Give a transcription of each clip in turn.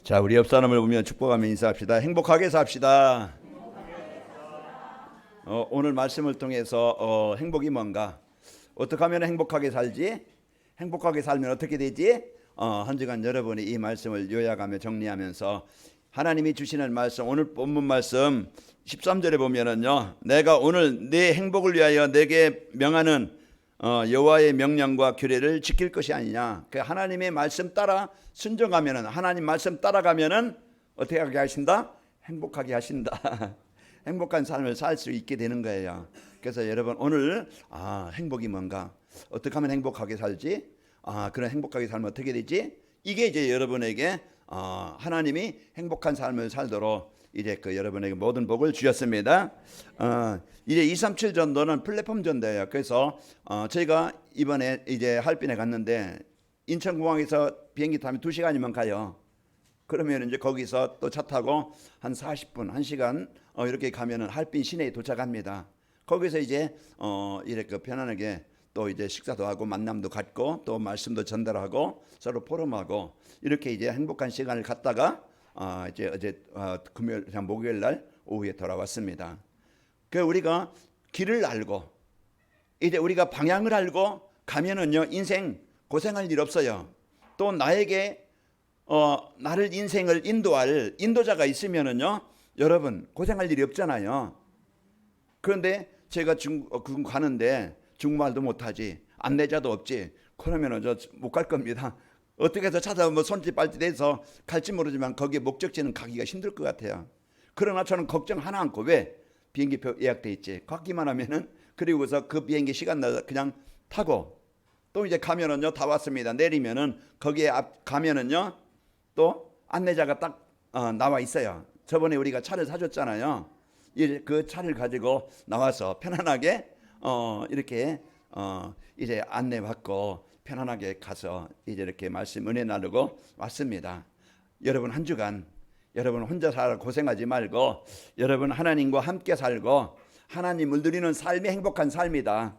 자, 우리 옆 사람을 보며 축복하며 인사합시다. 행복하게 삽시다. 오늘 말씀을 통해서 행복이 뭔가, 어떻게 하면 행복하게 살지, 행복하게 살면 어떻게 되지, 한 주간 여러분이 이 말씀을 요약하며 정리하면서 하나님이 주시는 말씀, 오늘 본문 말씀 13절에 보면은요, 내가 오늘 내 행복을 위하여 내게 명하는 여호와의 명령과 규례를 지킬 것이 아니냐. 그 하나님의 말씀 따라 순종하면은, 하나님 말씀 따라가면은 어떻게 하게 하신다? 행복하게 하신다. 행복한 삶을 살 수 있게 되는 거예요. 그래서 여러분 오늘 행복이 뭔가, 어떻게 하면 행복하게 살지, 그런 행복하게 살면 어떻게 되지, 이게 이제 여러분에게 하나님이 행복한 삶을 살도록 이제 여러분에게 모든 복을 주셨습니다. 이제 237 전도는 플랫폼 전도예요. 그래서 저희가 이번에 이제 할빈에 갔는데 인천공항에서 비행기 타면 2시간이면 가요. 그러면 이제 거기서 또 차 타고 한 40분, 1시간 이렇게 가면은 할빈 시내에 도착합니다. 거기서 이제 이렇게 편안하게 또 이제 식사도 하고 만남도 갖고 또 말씀도 전달하고 서로 포럼하고 이렇게 이제 행복한 시간을 갖다가 이제 어제 금요일, 목요일 날 오후에 돌아왔습니다. 그 우리가 길을 알고 이제 우리가 방향을 알고 가면은요, 인생 고생할 일 없어요. 또 나에게 나를 인생을 인도할 인도자가 있으면은요, 여러분 고생할 일이 없잖아요. 그런데 제가 중국 가는데 중국말도 못하지, 안내자도 없지, 그러면은 저 못 갈 겁니다. 어떻게 해서 찾아 손짓 발짓 해서 갈지 모르지만 거기에 목적지는 가기가 힘들 것 같아요. 그러나 저는 걱정 하나 않고, 왜? 비행기표 예약돼 있지, 가기만 하면은, 그리고서 그 비행기 시간 나서 그냥 타고 또 이제 가면은요, 다 왔습니다. 내리면은 거기에 가면은요 또 안내자가 딱 나와 있어요. 저번에 우리가 차를 사줬잖아요. 이제 그 차를 가지고 나와서 편안하게 이렇게 이제 안내받고 편안하게 가서 이제 이렇게 말씀 은혜 나누고 왔습니다. 여러분 한 주간 여러분 혼자 살아 고생하지 말고 여러분 하나님과 함께 살고 하나님을 누리는 삶이 행복한 삶이다.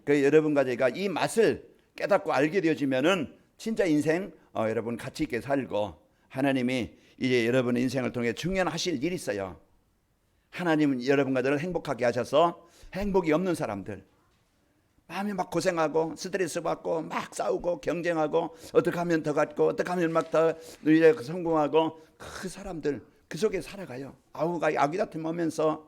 그 여러분과 제가 이 맛을 깨닫고 알게 되어지면은 진짜 인생 여러분 가치 있게 살고, 하나님이 이제 여러분의 인생을 통해 중요하실 일이 있어요. 하나님은 여러분과 저를 행복하게 하셔서 행복이 없는 사람들, 마음이 막 고생하고 스트레스 받고 막 싸우고 경쟁하고 어떻게 하면 더 갖고 어떻게 하면 막 더 성공하고, 그 사람들 그 속에 살아가요. 아기 다툼하면서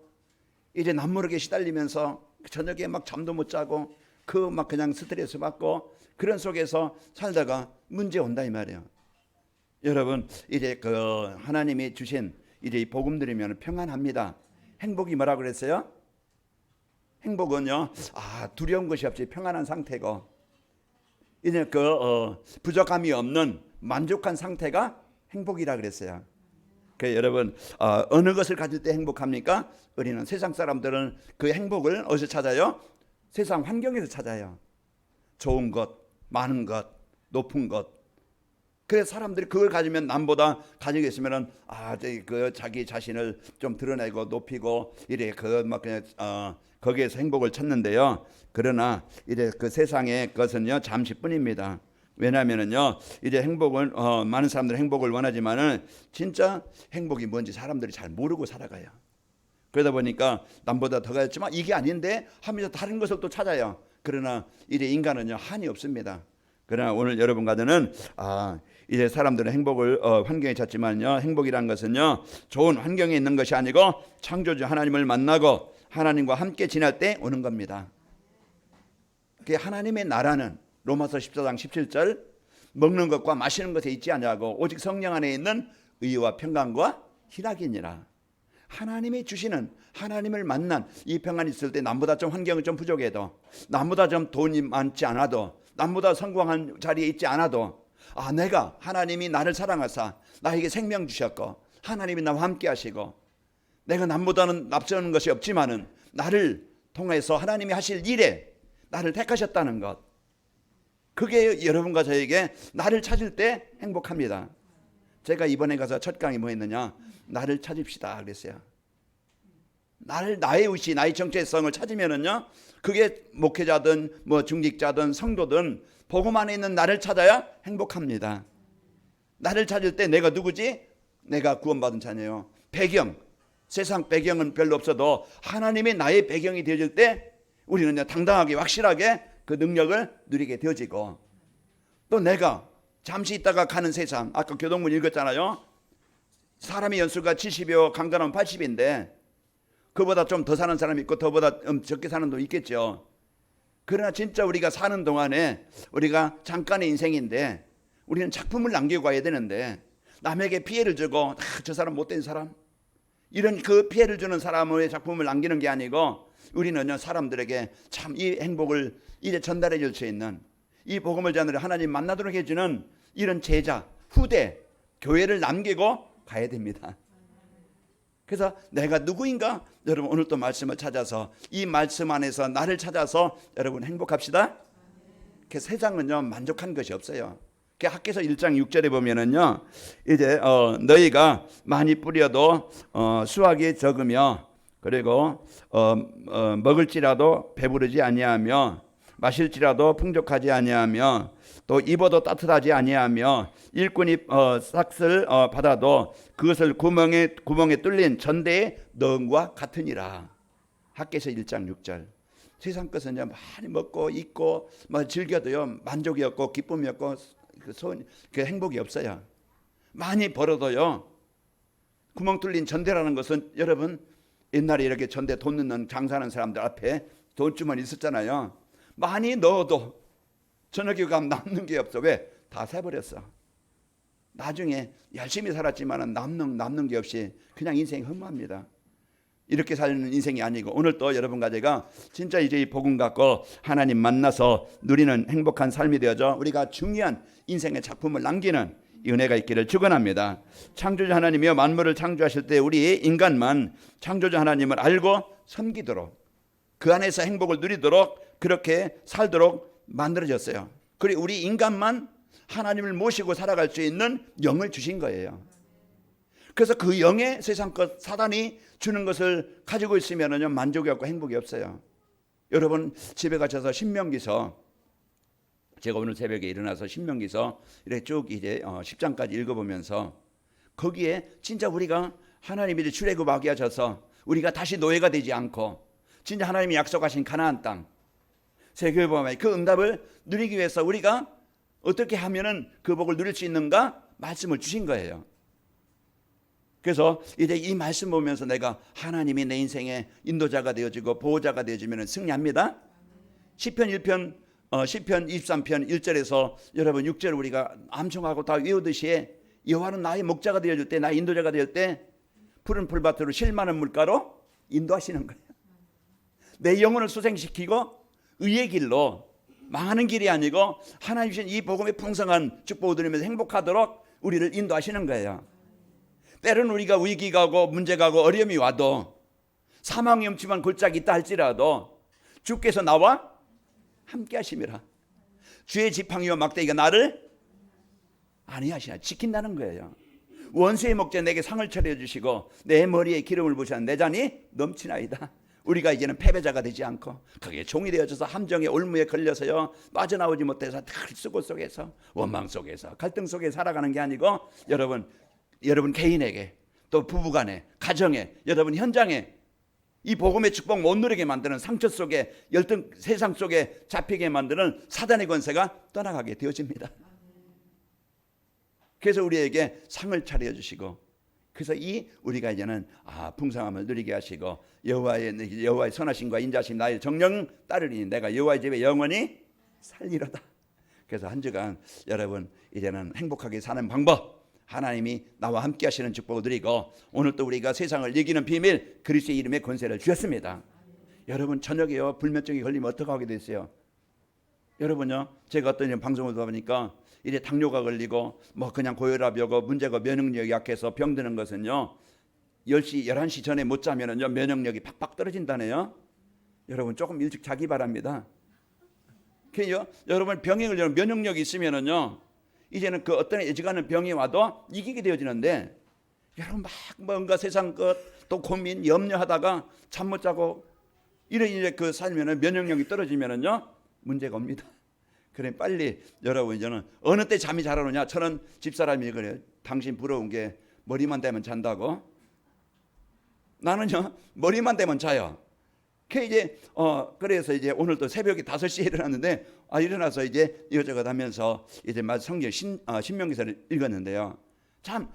이제 남모르게 시달리면서 저녁에 막 잠도 못 자고 그 막 그냥 스트레스 받고 그런 속에서 살다가 문제 온다 이 말이에요. 여러분 이제 그 하나님이 주신 이제 이 복음 들으면 평안합니다. 행복이 뭐라 그랬어요? 행복은요, 두려운 것이 없이 평안한 상태고, 이제 부족함이 없는 만족한 상태가 행복이라 그랬어요. 그 여러분 어느 것을 가질 때 행복합니까? 우리는 세상 사람들은 그 행복을 어디서 찾아요? 세상 환경에서 찾아요. 좋은 것, 많은 것, 높은 것. 그래서 사람들이 그걸 가지면 남보다 가지고 있으면은 자기 자신을 좀 드러내고 높이고 이래 막 그냥 거기에서 행복을 찾는데요. 그러나 이제 그 세상의 것은요 잠시뿐입니다. 왜냐하면은요 이제 행복은 많은 사람들이 행복을 원하지만은 진짜 행복이 뭔지 사람들이 잘 모르고 살아가요. 그러다 보니까 남보다 더 가졌지만 이게 아닌데 하면서 다른 것을 또 찾아요. 그러나 이제 인간은요 한이 없습니다. 그러나 오늘 여러분과는 이제 사람들은 행복을 환경에 찾지만요, 행복이라는 것은요 좋은 환경에 있는 것이 아니고 창조주 하나님을 만나고 하나님과 함께 지낼 때 오는 겁니다. 그 하나님의 나라는 로마서 14장 17절 먹는 것과 마시는 것에 있지 아니하고 오직 성령 안에 있는 의와 평강과 희락이니라. 하나님이 주시는, 하나님을 만난 이 평안이 있을 때 남보다 좀 환경이 좀 부족해도, 남보다 좀 돈이 많지 않아도, 남보다 성공한 자리에 있지 않아도 내가 하나님이 나를 사랑하사 나에게 생명 주셨고 하나님이 나와 함께 하시고 내가 남보다는 앞서는 것이 없지만은 나를 통해서 하나님이 하실 일에 나를 택하셨다는 것, 그게 여러분과 저에게 나를 찾을 때 행복합니다. 제가 이번에 가서 첫 강의 뭐 했느냐, 나를 찾읍시다 그랬어요. 나의 의시, 나의 정체성을 찾으면은요, 그게 목회자든 뭐 중직자든 성도든 복음 안에 있는 나를 찾아야 행복합니다. 나를 찾을 때 내가 누구지? 내가 구원받은 자녀요. 배경, 세상 배경은 별로 없어도 하나님이 나의 배경이 되어질 때 우리는 당당하게 확실하게 그 능력을 누리게 되어지고, 또 내가 잠시 있다가 가는 세상, 아까 교동문 읽었잖아요. 사람의 연수가 70이요 강건하면 80인데 그보다 좀 더 사는 사람이 있고 더보다 적게 사는 놈도 있겠죠. 그러나 진짜 우리가 사는 동안에 우리가 잠깐의 인생인데 우리는 작품을 남기고 가야 되는데, 남에게 피해를 주고 저 사람 못된 사람, 이런 그 피해를 주는 사람의 작품을 남기는 게 아니고 우리는 사람들에게 참 이 행복을 이제 전달해 줄 수 있는, 이 복음을 전하려 하나님 만나도록 해주는 이런 제자, 후대, 교회를 남기고 가야 됩니다. 그래서 내가 누구인가? 여러분 오늘 또 말씀을 찾아서 이 말씀 안에서 나를 찾아서 여러분 행복합시다. 그 세상은요 만족한 것이 없어요. 그 학개서 1장 6절에 보면은요, 이제 너희가 많이 뿌려도 수확이 적으며, 그리고 먹을지라도 배부르지 아니하며, 마실지라도 풍족하지 아니하며, 또 입어도 따뜻하지 아니하며, 일꾼이 삭을 받아도 그것을 구멍에 뚫린 전대의 넣음과 같으니라. 학개서 1장 6절. 세상 것은 많이 먹고 입고 즐겨도요 만족이 없고 기쁨이 없고 그 행복이 없어요. 많이 벌어도요, 구멍 뚫린 전대라는 것은, 여러분 옛날에 이렇게 전대 돈 넣는 장사하는 사람들 앞에 돈주머니 있었잖아요. 많이 넣어도 저녁에 가면 남는 게 없어. 왜? 다 새버렸어. 나중에 열심히 살았지만 남는 게 없이 그냥 인생이 허무합니다. 이렇게 사는 인생이 아니고, 오늘 또 여러분과 제가 진짜 이제 이 복음 갖고 하나님 만나서 누리는 행복한 삶이 되어져 우리가 중요한 인생의 작품을 남기는 이 은혜가 있기를 축원합니다. 창조주 하나님이여 만물을 창조하실 때 우리 인간만 창조주 하나님을 알고 섬기도록, 그 안에서 행복을 누리도록 그렇게 살도록 만들어졌어요. 그리고 우리 인간만 하나님을 모시고 살아갈 수 있는 영을 주신 거예요. 그래서 그 영의 세상 것, 사단이 주는 것을 가지고 있으면 만족이 없고 행복이 없어요. 여러분 집에 가셔서 신명기서, 제가 오늘 새벽에 일어나서 신명기서 이렇게 쭉 이제 10장까지 읽어보면서, 거기에 진짜 우리가 하나님이 출애굽하게 하셔서 우리가 다시 노예가 되지 않고 진짜 하나님이 약속하신 가나안 땅, 세계보험의 그 응답을 누리기 위해서 우리가 어떻게 하면은 그 복을 누릴 수 있는가 말씀을 주신 거예요. 그래서 이제 이 말씀 보면서 내가 하나님이 내 인생의 인도자가 되어지고 보호자가 되어지면 승리합니다. 시편 23편 1절에서 여러분 6절 우리가 암송하고 다 외우듯이, 여호와는 나의 목자가 되어줄 때, 나의 인도자가 될 때 푸른 풀밭으로 실 많은 물가로 인도하시는 거예요. 내 영혼을 소생시키고 의의 길로, 망하는 길이 아니고 하나님 주신 이 복음의 풍성한 축복을 누리면서 행복하도록 우리를 인도하시는 거예요. 때로는 우리가 위기가 오고 문제가 오고 어려움이 와도, 사망이 엄침한 골짜기 있다 할지라도 주께서 나와 함께 하심이라. 주의 지팡이와 막대기가 나를 안위하시나, 지킨다는 거예요. 원수의 목자 내게 상을 차려 주시고 내 머리에 기름을 부으시나 내 잔이 넘치나이다. 우리가 이제는 패배자가 되지 않고 그게 종이 되어져서 함정의 올무에 걸려서요 빠져나오지 못해서 늘 수고 속에서, 원망 속에서, 갈등 속에 살아가는 게 아니고, 여러분 개인에게, 또 부부간에, 가정에, 여러분 현장에 이 복음의 축복 못 누리게 만드는 상처 속에, 열등 세상 속에 잡히게 만드는 사단의 권세가 떠나가게 되어집니다. 그래서 우리에게 상을 차려주시고, 그래서 우리가 이제는 풍성함을 누리게 하시고, 여호와의 선하심과 인자심 나의 정령 따르리니 내가 여호와의 집에 영원히 살리로다. 그래서 한 주간 여러분 이제는 행복하게 사는 방법, 하나님이 나와 함께 하시는 축복을 드리고, 오늘 또 우리가 세상을 이기는 비밀, 그리스도의 이름의 권세를 주셨습니다. 여러분 저녁에요 불면증이 걸리면 어떻게 하게 됐어요? 여러분요, 제가 어떤 방송을 보니까 이제 당뇨가 걸리고 그냥 고혈압이 오고 문제가 면역력이 약해서 병드는 것은요 10시 11시 전에 못 자면은요 면역력이 팍팍 떨어진다네요. 여러분 조금 일찍 자기 바랍니다. 그래요, 여러분 병에 걸리면 면역력이 있으면은요 이제는 그 어떤 애지간한 병이 와도 이기게 되어지는데, 여러분 막 뭔가 세상 것 또 고민 염려하다가 잠 못 자고 이래 그 살면은 면역력이 떨어지면은요 문제가 옵니다. 그래 빨리 여러분 이제는 어느 때 잠이 잘 오느냐. 저는 집사람이 그래요. 당신 부러운 게 머리만 대면 잔다고. 나는요 머리만 대면 자요. 그래서 이제 오늘도 새벽에 5시에 일어났는데 일어나서 이제 이것저것 하면서 이제 성경 신명기서를 읽었는데요. 참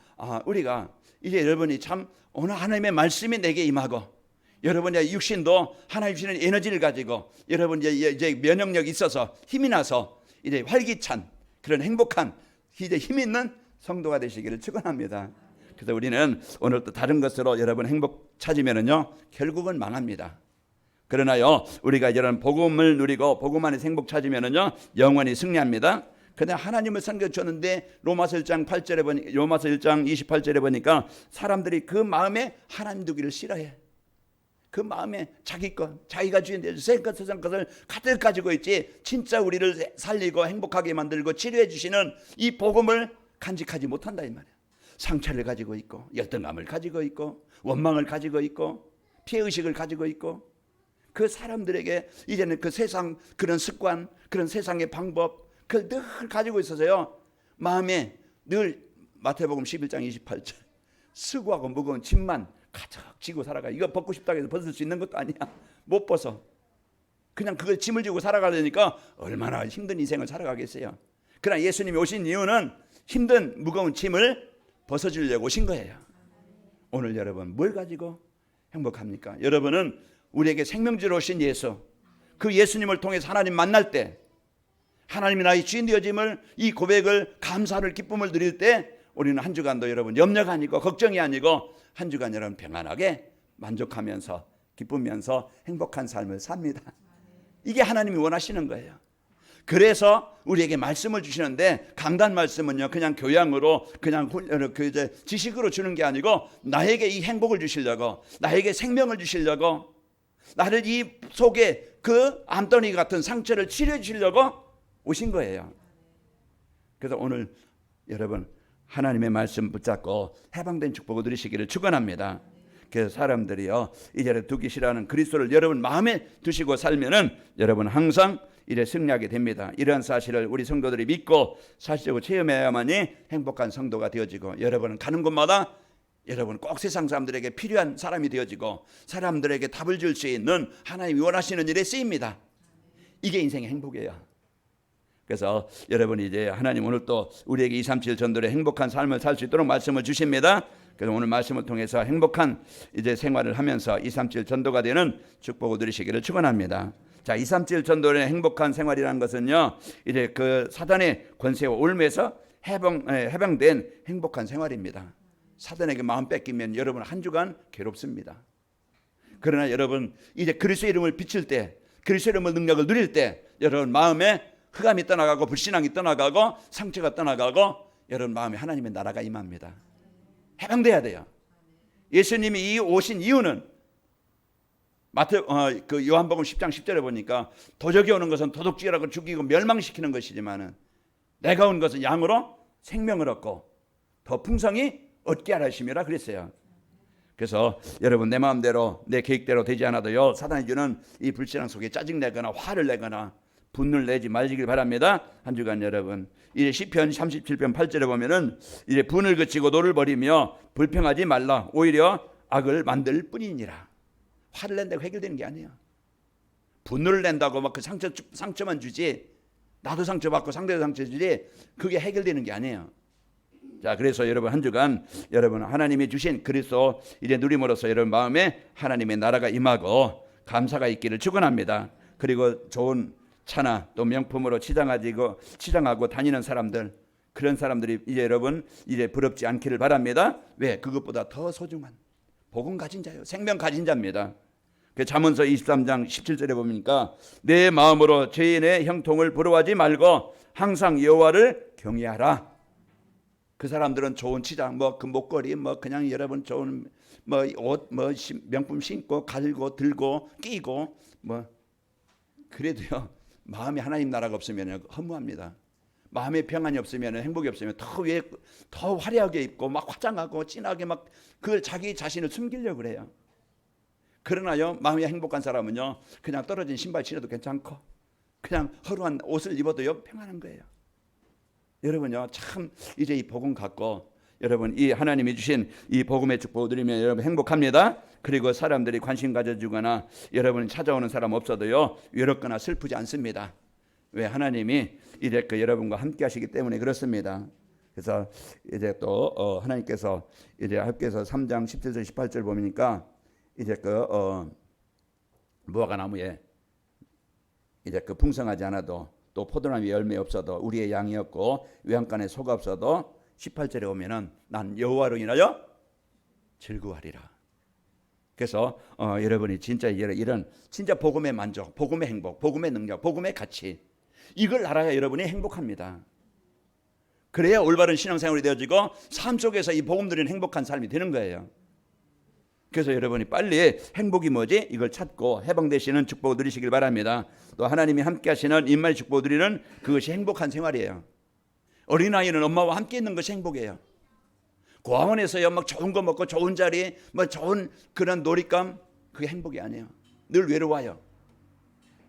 우리가 이제 여러분이 참 오늘 하나님의 말씀이 내게 임하고 여러분의 육신도 하나님 주시는 에너지를 가지고 여러분 이제 면역력이 있어서 힘이 나서 이제 활기찬 그런 행복한 이제 힘 있는 성도가 되시기를 축원합니다. 그래서 우리는 오늘 또 다른 것으로 여러분 행복 찾으면은요 결국은 망합니다. 그러나요 우리가 이런 복음을 누리고 복음 안에서 행복 찾으면은요 영원히 승리합니다. 근데 하나님을 섬겨줬는데 로마서 1장 8절에 로마서 1장 28절에 보니까 사람들이 그 마음에 하나님 두기를 싫어해. 그 마음에 자기 것, 자기가 주인 세상 것을 가득 가지고 있지 진짜 우리를 살리고 행복하게 만들고 치료해 주시는 이 복음을 간직하지 못한다 이 말이야. 상처를 가지고 있고 열등감을 가지고 있고 원망을 가지고 있고 피해의식을 가지고 있고 그 사람들에게 이제는 그 세상 그런 습관 그런 세상의 방법 그걸 늘 가지고 있어서요 마음에 늘 마태복음 11장 28절 수고하고 무거운 짐만 가득 지고 살아가. 이거 벗고 싶다고 해서 벗을 수 있는 것도 아니야. 못 벗어. 그냥 그걸 짐을 지고 살아가려니까 얼마나 힘든 인생을 살아가겠어요. 그러나 예수님이 오신 이유는 힘든 무거운 짐을 벗어주려고 오신 거예요. 오늘 여러분 뭘 가지고 행복합니까? 여러분은 우리에게 생명주로 오신 예수 그 예수님을 통해서 하나님 만날 때 하나님이 나의 주인 되어짐을 이 고백을 감사를 기쁨을 누릴 때 우리는 한 주간도 여러분 염려가 아니고 걱정이 아니고 한 주간 여러분 평안하게 만족하면서 기쁘면서 행복한 삶을 삽니다. 이게 하나님이 원하시는 거예요. 그래서 우리에게 말씀을 주시는데 강단 말씀은요 그냥 교양으로 그냥 지식으로 주는 게 아니고 나에게 이 행복을 주시려고 나에게 생명을 주시려고 나를 이 속에 그 암덩이 같은 상처를 치료해 주시려고 오신 거예요. 그래서 오늘 여러분 하나님의 말씀 붙잡고 해방된 축복을 누리시기를 축원합니다. 그래서 사람들이요 이제는 두기 싫어하는 그리스도를 여러분 마음에 두시고 살면은 여러분 항상 이래 승리하게 됩니다. 이러한 사실을 우리 성도들이 믿고 사실적으로 체험해야만이 행복한 성도가 되어지고 여러분은 가는 곳마다 여러분 꼭 세상 사람들에게 필요한 사람이 되어지고 사람들에게 답을 줄 수 있는 하나님이 원하시는 일에 쓰입니다. 이게 인생의 행복이에요. 그래서 여러분이 이제 하나님 오늘 또 우리에게 237 전도의 행복한 삶을 살 수 있도록 말씀을 주십니다. 그래서 오늘 말씀을 통해서 행복한 이제 생활을 하면서 237 전도가 되는 축복을 누리시기를 축원합니다. 자, 237 전도의 행복한 생활이라는 것은요, 이제 그 사단의 권세와 올매에서 해방된 행복한 생활입니다. 사단에게 마음 뺏기면 여러분 한 주간 괴롭습니다. 그러나 여러분 이제 그리스도의 이름을 비칠 때, 그리스도의 이름의 능력을 누릴 때, 여러분 마음에 흑암이 떠나가고 불신앙이 떠나가고 상처가 떠나가고 여러분 마음에 하나님의 나라가 임합니다. 해방돼야 돼요. 예수님이 오신 이유는 그 요한복음 10장 10절에 보니까 도적이 오는 것은 도둑질하고 죽이고 멸망시키는 것이지만은 내가 온 것은 양으로 생명을 얻고 더 풍성히 얻게 하라 하심이라 그랬어요. 그래서 여러분 내 마음대로 내 계획대로 되지 않아도요 사단이 주는 이 불신앙 속에 짜증내거나 화를 내거나 분노를 내지 말기를 바랍니다. 한 주간 여러분 이제 시편 37편 8절에 보면은 이제 분을 그치고 노를 버리며 불평하지 말라 오히려 악을 만들 뿐이니라. 화를 낸다고 해결되는 게 아니에요. 분노를 낸다고 막 그 상처만 주지 나도 상처받고 상대도 상처 주지 그게 해결되는 게 아니에요. 자, 그래서 여러분 한 주간 여러분 하나님이 주신 그리스도 이제 누림으로써 여러분 마음에 하나님의 나라가 임하고 감사가 있기를 축원합니다. 그리고 좋은 차나 또 명품으로 치장하고 다니는 사람들 그런 사람들이 이제 여러분 이제 부럽지 않기를 바랍니다. 왜? 그것보다 더 소중한 복음 가진 자요 생명 가진 자입니다. 그 잠언서 23장 17절에 보니까 내 마음으로 죄인의 형통을 부러워하지 말고 항상 여호와를 경외하라. 그 사람들은 좋은 치장 그 목걸이 그냥 여러분 좋은 옷 명품 신고 가지고 들고 끼고 그래도요 마음에 하나님 나라가 없으면 허무합니다. 마음에 평안이 없으면 행복이 없으면 더 화려하게 입고 막 화장하고 진하게 막 그걸 자기 자신을 숨기려고 그래요. 그러나요 마음이 행복한 사람은요 그냥 떨어진 신발 신어도 괜찮고 그냥 허루한 옷을 입어도요 평안한 거예요. 여러분요 참 이제 이 복음 갖고 여러분 이 하나님이 주신 이 복음의 축복을 누리면 여러분 행복합니다. 그리고 사람들이 관심 가져주거나 여러분 찾아오는 사람 없어도요 외롭거나 슬프지 않습니다. 왜? 하나님이 이제 여러분과 함께 하시기 때문에 그렇습니다. 그래서 이제 또 하나님께서 이제 하나님께서 3장 17절 18절 보니까 이제 무화과 나무에 이제 풍성하지 않아도 또 포도나무 열매 없어도 우리의 양이 없고 외양간에 소가 없어도 18절에 오면은 난 여호와로 인하여 즐거워하리라. 그래서 여러분이 진짜 이런 진짜 복음의 만족, 복음의 행복, 복음의 능력, 복음의 가치 이걸 알아야 여러분이 행복합니다. 그래야 올바른 신앙생활이 되어지고 삶 속에서 이 복음 드리는 행복한 삶이 되는 거예요. 그래서 여러분이 빨리 행복이 뭐지? 이걸 찾고 해방되시는 축복을 누리시길 바랍니다. 또 하나님이 함께 하시는 임마의 축복을 누리는 그것이 행복한 생활이에요. 어린아이는 엄마와 함께 있는 것이 행복이에요. 고아원에서요 막 좋은 거 먹고 좋은 자리 뭐 좋은 그런 놀잇감 그게 행복이 아니에요. 늘 외로워요.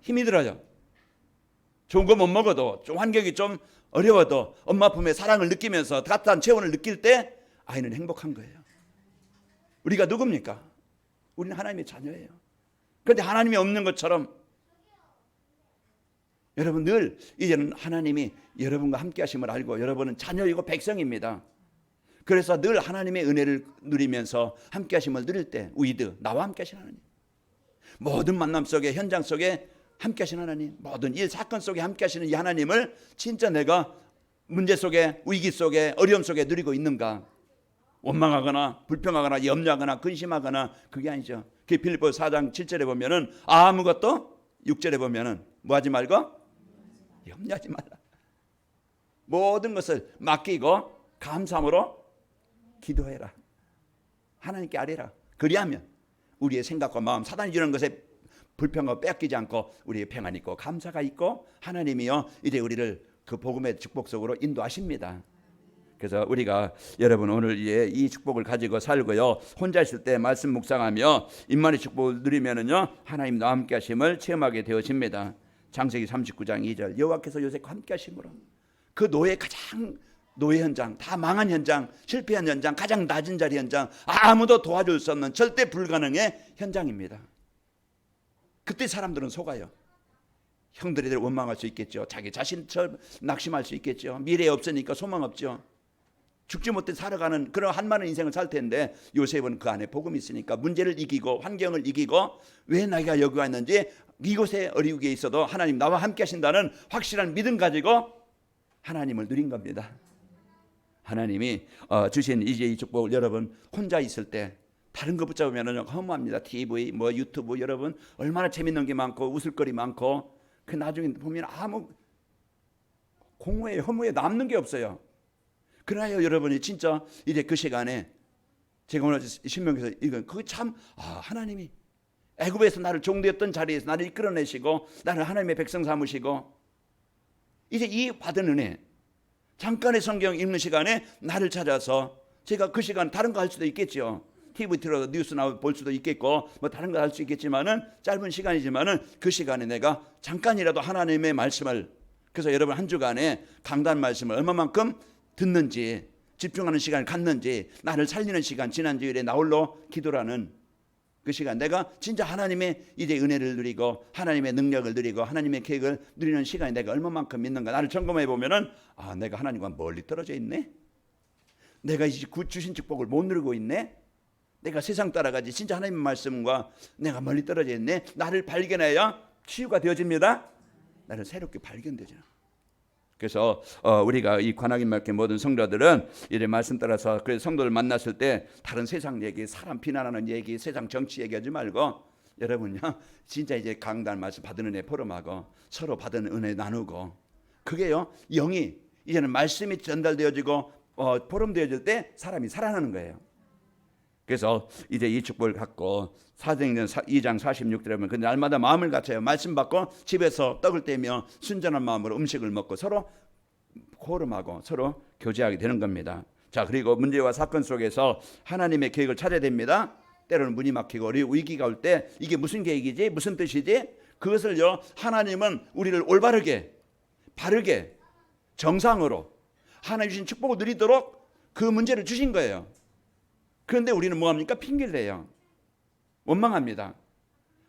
힘이 들어요. 좋은 거 못 먹어도 좀 환경이 좀 어려워도 엄마 품의 사랑을 느끼면서 따뜻한 체온을 느낄 때 아이는 행복한 거예요. 우리가 누굽니까? 우리는 하나님의 자녀예요. 그런데 하나님이 없는 것처럼 여러분 늘 이제는 하나님이 여러분과 함께 하심을 알고 여러분은 자녀이고 백성입니다. 그래서 늘 하나님의 은혜를 누리면서 함께 하심을 누릴 때 위드 나와 함께 하신 하나님, 모든 만남 속에 현장 속에 함께 하신 하나님, 모든 일 사건 속에 함께 하시는 이 하나님을 진짜 내가 문제 속에 위기 속에 어려움 속에 누리고 있는가? 원망하거나 불평하거나 염려하거나 근심하거나 그게 아니죠. 그 빌립보서 4장 7절에 보면은 아무것도 6절에 보면은 뭐 하지 말고 염려하지 말라. 모든 것을 맡기고 감사함으로 기도해라. 하나님께 아뢰라. 그리하면 우리의 생각과 마음 사단이 주는 것에 불평과 뺏기지 않고 우리의 평안이 있고 감사가 있고 하나님이요 이제 우리를 그 복음의 축복 속으로 인도하십니다. 그래서 우리가 여러분 오늘 이 축복을 가지고 살고요 혼자 있을 때 말씀 묵상하며 임마의 축복을 누리면은요 하나님 나와 함께 하심을 체험하게 되어집니다. 창세기 39장 2절 여호와께서 요셉과 함께 하심으로 그 노예 가장 노예 현장 다 망한 현장 실패한 현장 가장 낮은 자리 현장 아무도 도와줄 수 없는 절대 불가능의 현장입니다. 그때 사람들은 속아요. 형들이들 원망할 수 있겠죠. 자기 자신처럼 낙심할 수 있겠죠. 미래 없으니까 소망 없죠. 죽지 못해 살아가는 그런 한많은 인생을 살 텐데 요셉은 그 안에 복음이 있으니까 문제를 이기고 환경을 이기고 왜 내가 여기 왔는지 이곳에 어리우게 있어도 하나님 나와 함께 하신다는 확실한 믿음 가지고 하나님을 누린 겁니다. 하나님이 주신 이제 이 축복을 여러분 혼자 있을 때 다른 거 붙잡으면 허무합니다. TV 뭐 유튜브 여러분 얼마나 재밌는 게 많고 웃을거리 많고 그 나중에 보면 아무 공허에 허무에 남는 게 없어요. 그러나 여러분이 진짜 이제 그 시간에 제가 오늘 신명기에서 이건 그게 참 하나님이 애굽에서 나를 종되었던 자리에서 나를 이끌어내시고 나를 하나님의 백성 삼으시고 이제 이 받은 은혜 잠깐의 성경 읽는 시간에 나를 찾아서 제가 그 시간 다른 거 할 수도 있겠죠. TV 틀어서 뉴스 볼 수도 있겠고 뭐 다른 거 할 수 있겠지만은 짧은 시간이지만은 그 시간에 내가 잠깐이라도 하나님의 말씀을 그래서 여러분 한 주간에 강단 말씀을 얼마만큼 듣는지 집중하는 시간을 갖는지 나를 살리는 시간 지난주일에 나홀로 기도라는 그 시간 내가 진짜 하나님의 이제 은혜를 누리고 하나님의 능력을 누리고 하나님의 계획을 누리는 시간이 내가 얼마만큼 믿는가 나를 점검해 보면은 내가 하나님과 멀리 떨어져 있네. 내가 이제 주신 축복을 못 누리고 있네. 내가 세상 따라가지 진짜 하나님의 말씀과 내가 멀리 떨어져 있네. 나를 발견해야 치유가 되어집니다. 나를 새롭게 발견되잖아. 그래서 우리가 이 관악인 말께 모든 성도들은 이제 말씀 따라서 그래서 성도를 만났을 때 다른 세상 얘기, 사람 비난하는 얘기, 세상 정치 얘기하지 말고 여러분요 진짜 이제 강단 말씀 받은 은혜 포럼하고 서로 받은 은혜 나누고 그게요 영이 이제는 말씀이 전달되어지고 포럼되어질 때 사람이 살아나는 거예요. 그래서 이제 이 축복을 갖고 사도행전 2장 46절에 보면 그 날마다 마음을 갖춰요. 말씀 받고 집에서 떡을 떼며 순전한 마음으로 음식을 먹고 서로 호름하고 서로 교제하게 되는 겁니다. 자 그리고 문제와 사건 속에서 하나님의 계획을 찾아야 됩니다. 때로는 문이 막히고 위기가 올 때 이게 무슨 계획이지 무슨 뜻이지 그것을요 하나님은 우리를 올바르게 바르게 정상으로 하나님 주신 축복을 누리도록 그 문제를 주신 거예요. 그런데 우리는 뭐합니까? 핑계를 내요. 원망합니다.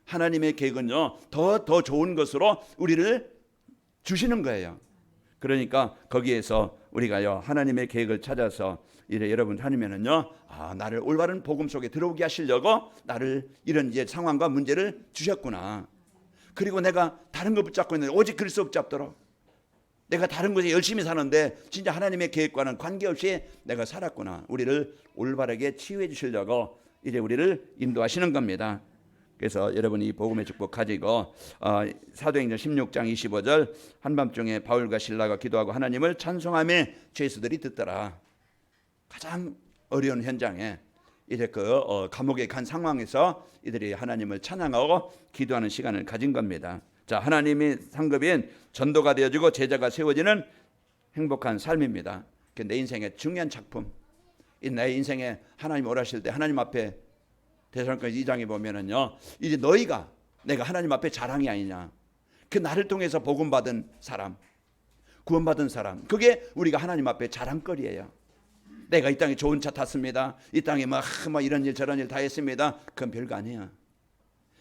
하나님의 계획은요 더 좋은 것으로 우리를 주시는 거예요. 그러니까 거기에서 우리가요 하나님의 계획을 찾아서 이래 여러분 다니면은요 나를 올바른 복음 속에 들어오게 하시려고 나를 이런 이제 상황과 문제를 주셨구나. 그리고 내가 다른 거 붙잡고 있는데 오직 그리스도 붙잡도록 내가 다른 곳에 열심히 사는데 진짜 하나님의 계획과는 관계없이 내가 살았구나. 우리를 올바르게 치유해 주시려고 이제 우리를 인도하시는 겁니다. 그래서 여러분이 이 복음의 축복 가지고 사도행전 16장 25절 한밤중에 바울과 실라가 기도하고 하나님을 찬송하며 죄수들이 듣더라. 가장 어려운 현장에 이제 그 감옥에 간 상황에서 이들이 하나님을 찬양하고 기도하는 시간을 가진 겁니다. 자, 하나님의 상급인 전도가 되어지고 제자가 세워지는 행복한 삶입니다. 내 인생의 중요한 작품. 내 인생에 하나님 오라실 때 하나님 앞에 데살로니가 2장에 보면은요, 이제 너희가 내가 하나님 앞에 자랑이 아니냐. 그 나를 통해서 복음 받은 사람, 구원받은 사람, 그게 우리가 하나님 앞에 자랑거리예요. 내가 이 땅에 좋은 차 탔습니다. 이 땅에 막 이런 일 저런 일 다 했습니다. 그건 별거 아니에요.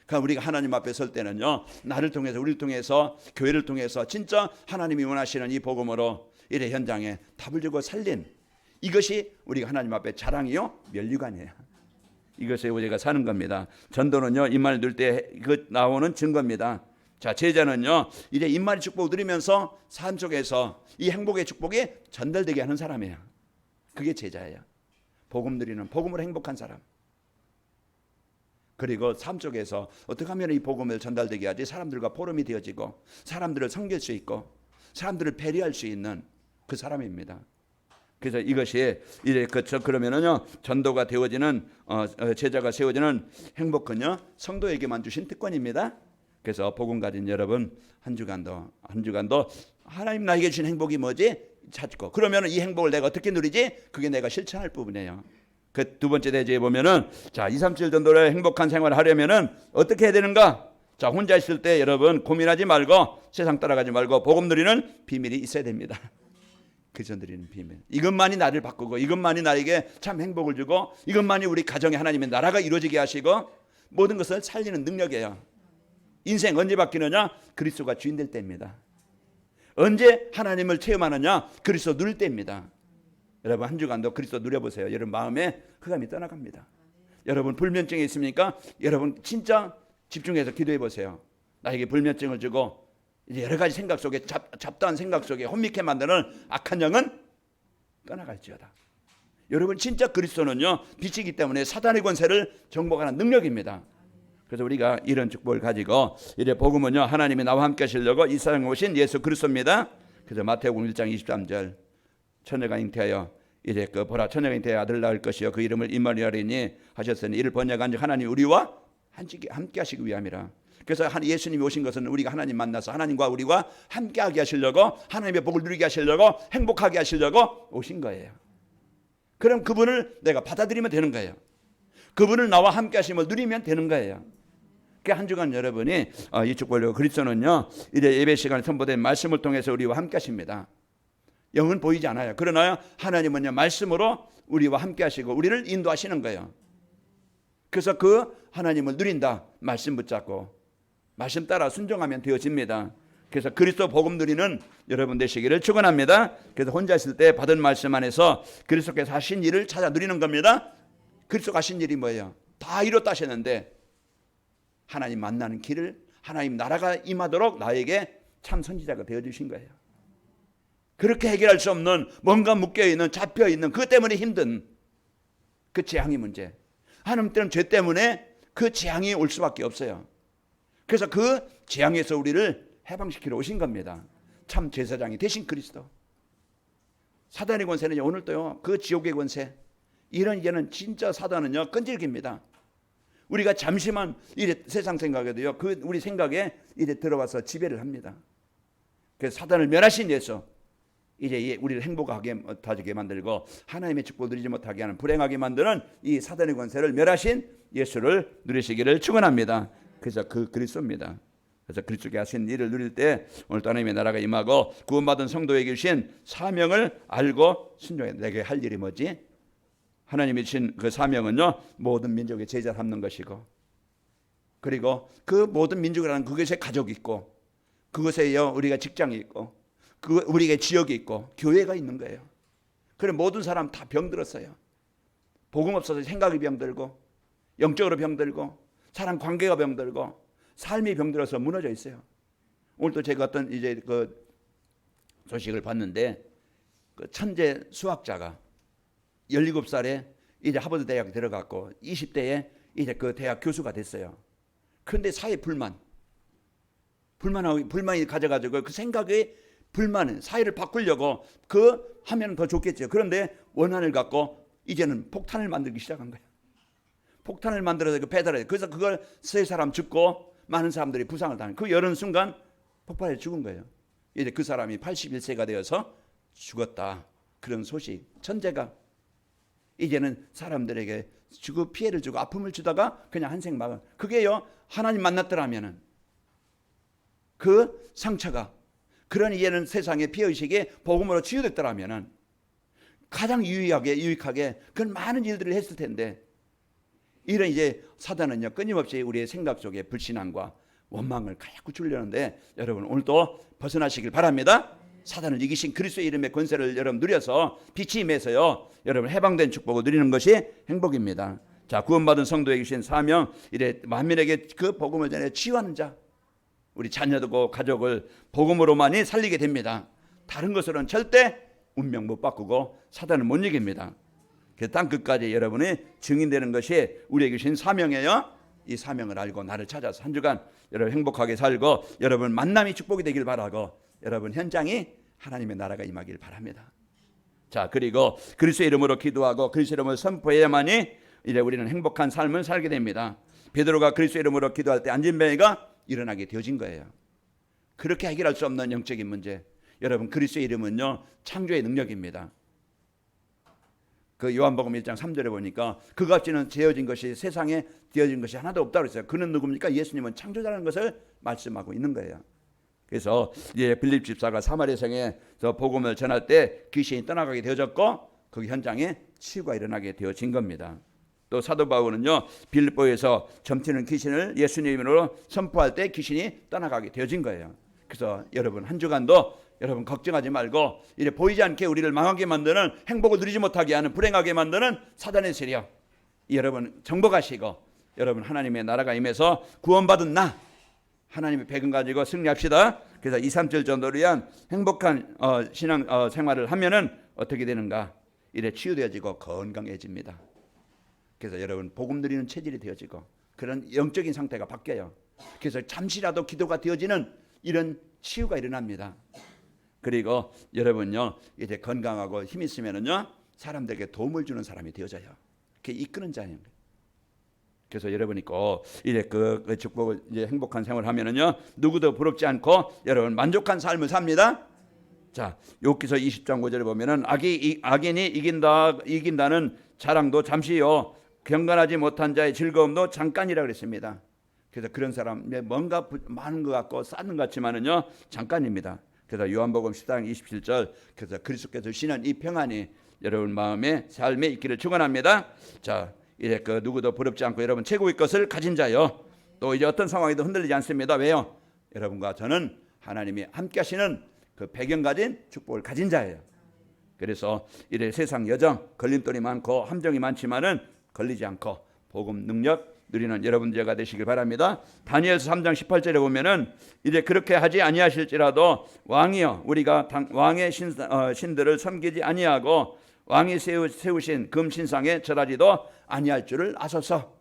그러니까 우리가 하나님 앞에 설 때는요, 나를 통해서 우리를 통해서 교회를 통해서 진짜 하나님이 원하시는 이 복음으로 이래 현장에 답을 주고 살린 이것이 우리가 하나님 앞에 자랑이요 면류관이에요. 이것에 우리가 사는 겁니다. 전도는요 임마를 누릴 때 그 나오는 증거입니다. 자, 제자는요 이제 임마의 축복을 누리면서 삶 속에서 이 행복의 축복이 전달되게 하는 사람이에요. 그게 제자예요. 복음 누리는 복음으로 행복한 사람. 그리고 삶 속에서 어떻게 하면 이 복음을 전달되게 하지 사람들과 포럼이 되어지고 사람들을 섬길 수 있고 사람들을 배려할 수 있는 그 사람입니다. 그래서 이것이 이제 그러면은요 전도가 되어지는 제자가 세워지는 행복은요 성도에게만 주신 특권입니다. 그래서 복음 가진 여러분 한 주간도 하나님 나에게 주신 행복이 뭐지 찾고 그러면은 이 행복을 내가 어떻게 누리지 그게 내가 실천할 부분이에요. 그 두 번째 대지에 보면은 자 2, 3, 7 전도를 행복한 생활을 하려면은 어떻게 해야 되는가? 자 혼자 있을 때 여러분 고민하지 말고 세상 따라가지 말고 복음 누리는 비밀이 있어야 됩니다. 그저 누리는 비밀. 이것만이 나를 바꾸고 이것만이 나에게 참 행복을 주고 이것만이 우리 가정에 하나님의 나라가 이루어지게 하시고 모든 것을 살리는 능력이에요. 인생 언제 바뀌느냐? 그리스도가 주인 될 때입니다. 언제 하나님을 체험하느냐? 그리스도 누릴 때입니다. 여러분 한 주간도 그리스도 누려보세요. 여러분 마음에 흑암이 떠나갑니다. 여러분 불면증이 있습니까? 여러분 진짜 집중해서 기도해 보세요. 나에게 불면증을 주고 이제 여러 가지 생각 속에 잡다한 생각 속에 혼미케 만드는 악한 영은 떠나갈지어다. 여러분 진짜 그리스도는요 빛이기 때문에 사단의 권세를 정복하는 능력입니다. 그래서 우리가 이런 축복을 가지고 이제 복음은요 하나님이 나와 함께 하시려고 이 세상에 오신 예수 그리스도입니다. 그래서 마태복음 1장 23절 처녀가 잉태하여 이제 보라 처녀가 잉태하여 아들 낳을 것이요 그 이름을 임마누엘이니 하셨으니 이를 번역한즉 하나님 우리와 함께 하시기 위함이라. 그래서 예수님이 오신 것은 우리가 하나님 만나서 하나님과 우리와 함께하게 하시려고 하나님의 복을 누리게 하시려고 행복하게 하시려고 오신 거예요. 그럼 그분을 내가 받아들이면 되는 거예요. 그분을 나와 함께 하심을 누리면 되는 거예요. 한 주간 여러분이 이 축복을 그리스도는요 이제 예배 시간에 선포된 말씀을 통해서 우리와 함께 하십니다. 영은 보이지 않아요. 그러나 하나님은요 말씀으로 우리와 함께 하시고 우리를 인도하시는 거예요. 그래서 그 하나님을 누린다. 말씀 붙잡고 말씀 따라 순종하면 되어집니다. 그래서 그리스도 복음 누리는 여러분 되시기를 축원합니다. 그래서 혼자 있을 때 받은 말씀 안에서 그리스도께서 하신 일을 찾아 누리는 겁니다. 그리스도가 하신 일이 뭐예요? 다 이뤘다 하셨는데 하나님 만나는 길을 하나님 나라가 임하도록 나에게 참 선지자가 되어주신 거예요. 그렇게 해결할 수 없는 뭔가 묶여있는 잡혀있는 그것 때문에 힘든 그 재앙의 문제 하나님 때는 죄 때문에 그 재앙이 올 수밖에 없어요. 그래서 그 재앙에서 우리를 해방시키러 오신 겁니다. 참 제사장이 되신 그리스도. 사단의 권세는 오늘도요 그 지옥의 권세 이런 이제는 진짜 사단은요 끈질깁니다. 우리가 잠시만 이제 세상 생각에도요 그 우리 생각에 이제 들어와서 지배를 합니다. 그래서 사단을 멸하신 예수 이제 우리를 행복하게 못하게 만들고 하나님의 축복을 누리지 못하게 하는 불행하게 만드는 이 사단의 권세를 멸하신 예수를 누리시기를 축원합니다. 그래서 그 그리스도입니다. 그래서 그리스도께 하신 일을 누릴 때 오늘 또 하나님의 나라가 임하고 구원받은 성도에게 주신 사명을 알고 순종해. 내게 할 일이 뭐지? 하나님이 주신 그 사명은요, 모든 민족의 제자 삼는 것이고, 그리고 그 모든 민족이라는 그것에 가족이 있고, 그것에요 우리가 직장이 있고, 그 우리에게 지역이 있고, 교회가 있는 거예요. 그래 모든 사람 다 병들었어요. 복음 없어서 생각이 병들고, 영적으로 병들고, 사람 관계가 병들고, 삶이 병들어서 무너져 있어요. 오늘도 제가 어떤 이제 그 소식을 봤는데, 그 천재 수학자가 17살에 이제 하버드 대학 들어갔고 20대에 이제 그 대학 교수가 됐어요. 그런데 사회 불만이 가져가지고 그 생각에 불만은 사회를 바꾸려고 그 하면 더 좋겠죠. 그런데 원한을 갖고 이제는 폭탄을 만들기 시작한 거예요. 폭탄을 만들어서 그 배달해. 그래서 그걸 세 사람 죽고 많은 사람들이 부상을 당한. 그 여는 순간 폭발해 죽은 거예요. 이제 그 사람이 81세가 되어서 죽었다. 그런 소식. 천재가 이제는 사람들에게 주고 피해를 주고 아픔을 주다가 그냥 한생 막은. 그게요 하나님 만났더라면은 그 상처가 그런 이제는 세상의 피해의식이 복음으로 치유됐더라면은 가장 유익하게 그런 많은 일들을 했을 텐데, 이런 이제 사단은요 끊임없이 우리의 생각 속에 불신앙과 원망을 가지고 주려는데, 여러분 오늘도 벗어나시길 바랍니다. 사단을 이기신 그리스도의 이름의 권세를 여러분 누려서 빛이 임해서요 여러분 해방된 축복을 누리는 것이 행복입니다. 자, 구원받은 성도에게 주신 사명, 이래 만민에게 그 복음을 전해 치유하는 자, 우리 자녀들과 가족을 복음으로만이 살리게 됩니다. 다른 것으로는 절대 운명 못 바꾸고 사단을 못 이깁니다. 그래서 땅 끝까지 여러분이 증인되는 것이 우리에게 주신 사명이에요. 이 사명을 알고 나를 찾아서 한 주간 여러분 행복하게 살고, 여러분 만남이 축복이 되길 바라고, 여러분 현장이 하나님의 나라가 임하길 바랍니다. 자, 그리고 그리스도의 이름으로 기도하고 그리스도의 이름을 선포해야만이 이제 우리는 행복한 삶을 살게 됩니다. 베드로가 그리스도의 이름으로 기도할 때 안진뱅이가 일어나게 되어진 거예요. 그렇게 해결할 수 없는 영적인 문제. 여러분 그리스도의 이름은요 창조의 능력입니다. 그 요한복음 1장 3절에 보니까 그같이는 재어진 것이 세상에 되어진 것이 하나도 없다고 그랬어요. 그는 누굽니까? 예수님은 창조자라는 것을 말씀하고 있는 거예요. 그래서 이제 빌립 집사가 사마리아 성에서 복음을 전할 때 귀신이 떠나가게 되어졌고 그 현장에 치유가 일어나게 되어진 겁니다. 또 사도 바울은요 빌립보에서 점치는 귀신을 예수님으로 선포할 때 귀신이 떠나가게 되어진 거예요. 그래서 여러분 한 주간도 여러분 걱정하지 말고, 이래 보이지 않게 우리를 망하게 만드는, 행복을 누리지 못하게 하는, 불행하게 만드는 사단의 세력 여러분 정복하시고, 여러분 하나님의 나라가 임해서 구원받은 나 하나님의 백은 가지고 승리합시다. 그래서 2, 3절 전도를 위한 행복한 신앙 생활을 하면은 어떻게 되는가? 이래 치유되어지고 건강해집니다. 그래서 여러분 복음 누리는 체질이 되어지고 그런 영적인 상태가 바뀌어요. 그래서 잠시라도 기도가 되어지는 이런 치유가 일어납니다. 그리고 여러분요 이제 건강하고 힘 있으면은요 사람들에게 도움을 주는 사람이 되어져요. 그게 이끄는 자예요. 그래서 여러분이 꼭 이제 그 축복을 이제 행복한 생활을 하면은요 누구도 부럽지 않고 여러분 만족한 삶을 삽니다. 자, 욥기서 20장 5절에 보면은 악인이 이긴다는 자랑도 잠시요 경건하지 못한 자의 즐거움도 잠깐이라 그랬습니다. 그래서 그런 사람 뭔가 많은 것 같고 쌓는 것 같지만은요 잠깐입니다. 그래서 요한복음 10장 27절, 그래서 그리스도께서 주시는 이 평안이 여러분 마음에 삶에 있기를 축원합니다. 자, 이제 그 누구도 부럽지 않고 여러분 최고의 것을 가진 자요. 또 이제 어떤 상황에도 흔들리지 않습니다. 왜요? 여러분과 저는 하나님이 함께 하시는 그 배경 가진 축복을 가진 자예요. 그래서 이래 세상 여정 걸림돌이 많고 함정이 많지만은 걸리지 않고 복음 능력 누리는 여러분들가 되시길 바랍니다. 다니엘서 3장 18절에 보면은 이제 그렇게 하지 아니하실지라도 왕이여 우리가 왕의 신들을 섬기지 아니하고 왕이 세우신 금신상에 절하지도 아니할 줄을 아소서.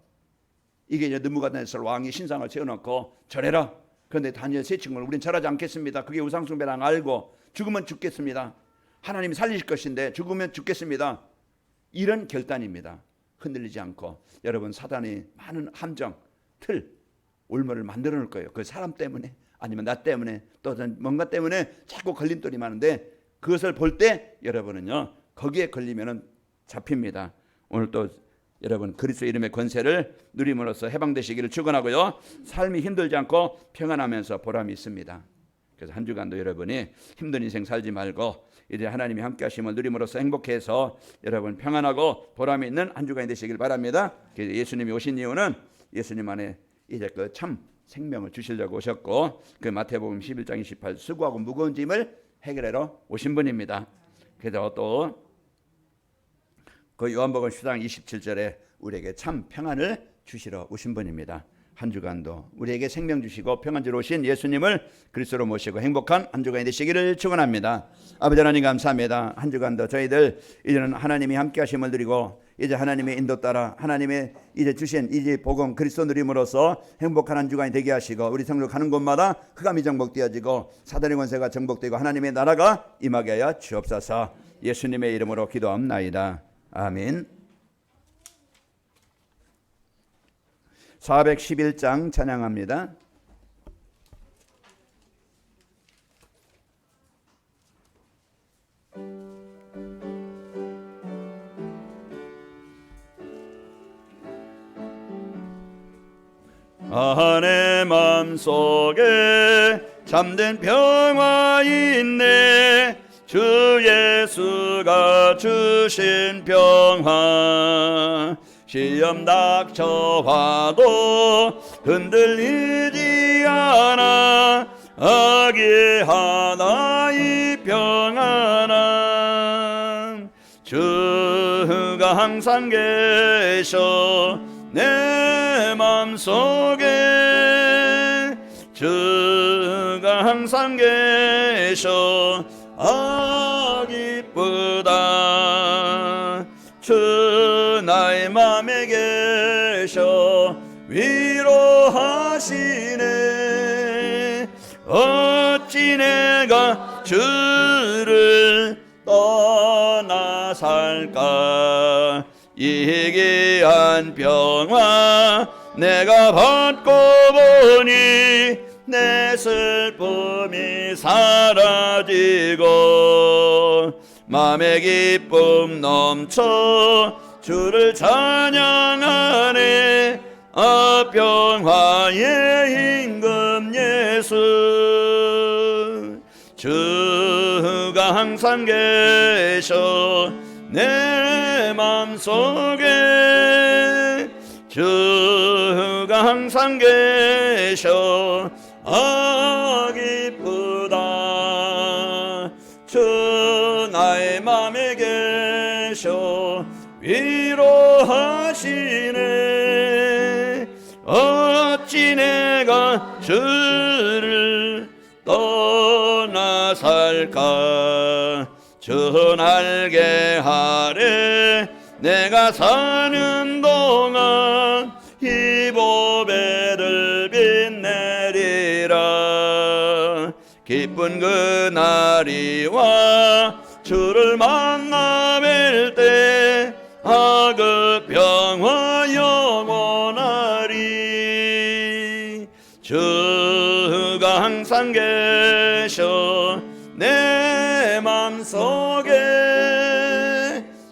이게 이제 느부갓네살 왕이 신상을 세워놓고 절해라. 그런데 다니엘 세 친구는 우린 절하지 않겠습니다. 그게 우상숭배랑 알고 죽으면 죽겠습니다. 하나님이 살리실 것인데 죽으면 죽겠습니다. 이런 결단입니다. 흔들리지 않고 여러분 사단이 많은 함정, 틀, 올무를 만들어 놓을 거예요. 그 사람 때문에 아니면 나 때문에 또 뭔가 때문에 자꾸 걸림돌이 많은데 그것을 볼 때 여러분은요 거기에 걸리면은 잡힙니다. 오늘 또 여러분 그리스도 이름의 권세를 누림으로써 해방되시기를 축원하고요. 삶이 힘들지 않고 평안하면서 보람이 있습니다. 그래서 한 주간도 여러분이 힘든 인생 살지 말고 이제 하나님이 함께 하심을 누림으로써 행복해서 여러분 평안하고 보람이 있는 한 주간이 되시길 바랍니다. 그래서 예수님이 오신 이유는 예수님 안에 이제 그 참 생명을 주시려고 오셨고 그 마태복음 11장 28 수고하고 무거운 짐을 해결하러 오신 분입니다. 그래서 또 그 요한복음 10장 27절에 우리에게 참 평안을 주시러 오신 분입니다. 한 주간도 우리에게 생명 주시고 평안 주러 오신 예수님을 그리스도로 모시고 행복한 한 주간이 되시기를 축원합니다. 아버지 하나님 감사합니다. 한 주간도 저희들 이제는 하나님이 함께 하심을 드리고 이제 하나님의 인도 따라 하나님의 이제 주신 이제 복음 그리스도 누림으로써 행복한 한 주간이 되게 하시고 우리 성도 가는 곳마다 흑암이 정복되어지고 사단의 권세가 정복되고 하나님의 나라가 임하게 하여 주옵소서. 예수님의 이름으로 기도합나이다. 아멘. 411장 찬양합니다. 내 맘속에 참된 평화 있네. 주 예수가 주신 평화 시험 닥쳐와도 흔들리지 않아. 악이 하나의 평안함 주가 항상 계셔 내 맘속에. 주가 항상 계셔 아 기쁘다. 주 나의 맘에 계셔 위로하시네. 어찌 내가 주를 떠나 살까. 이 귀한 평화 내가 받고 보니 내 슬픔이 사라지고 맘의 기쁨 넘쳐 주를 찬양하네. 아 평화의 임금 예수. 주가 항상 계셔 내 맘속에. 주가 항상 계셔 아 기쁘다. 주 나의 맘에 계셔 위로하시네. 어찌 내가 주를 떠나 살까. 주 날개 아래 내가 사는 동안 이 보배를 빛내리라. 기쁜 그날이 와 주를 만나 뵐 때 아 그 평화 영원하리. 주가 항상 계셔 내 맘속에.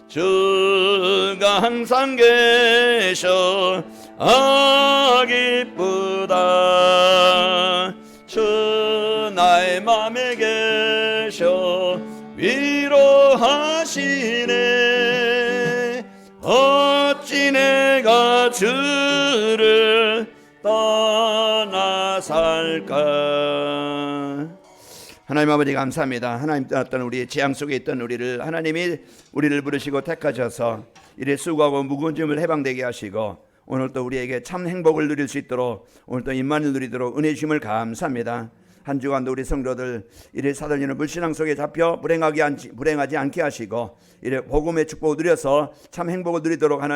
주가 항상 계셔 아 기쁘다. 주 나의 맘에 계셔 위로하시네. 어찌 내가 주를 떠나 살까. 하나님 아버지 감사합니다. 하나님 떠났던 우리의 재앙 속에 있던 우리를 하나님이 우리를 부르시고 택하셔서 이래 수고하고 무거운 짐을 해방되게 하시고 오늘 또 우리에게 참 행복을 누릴 수 있도록 오늘 또 임만을 누리도록 은혜 주심을 감사합니다. 한 주간도 우리 성도들 이래 사단이는 불신앙 속에 잡혀 불행하지 않게 하시고 이래 복음의 축복을 누려서 참 행복을 누리도록 하나님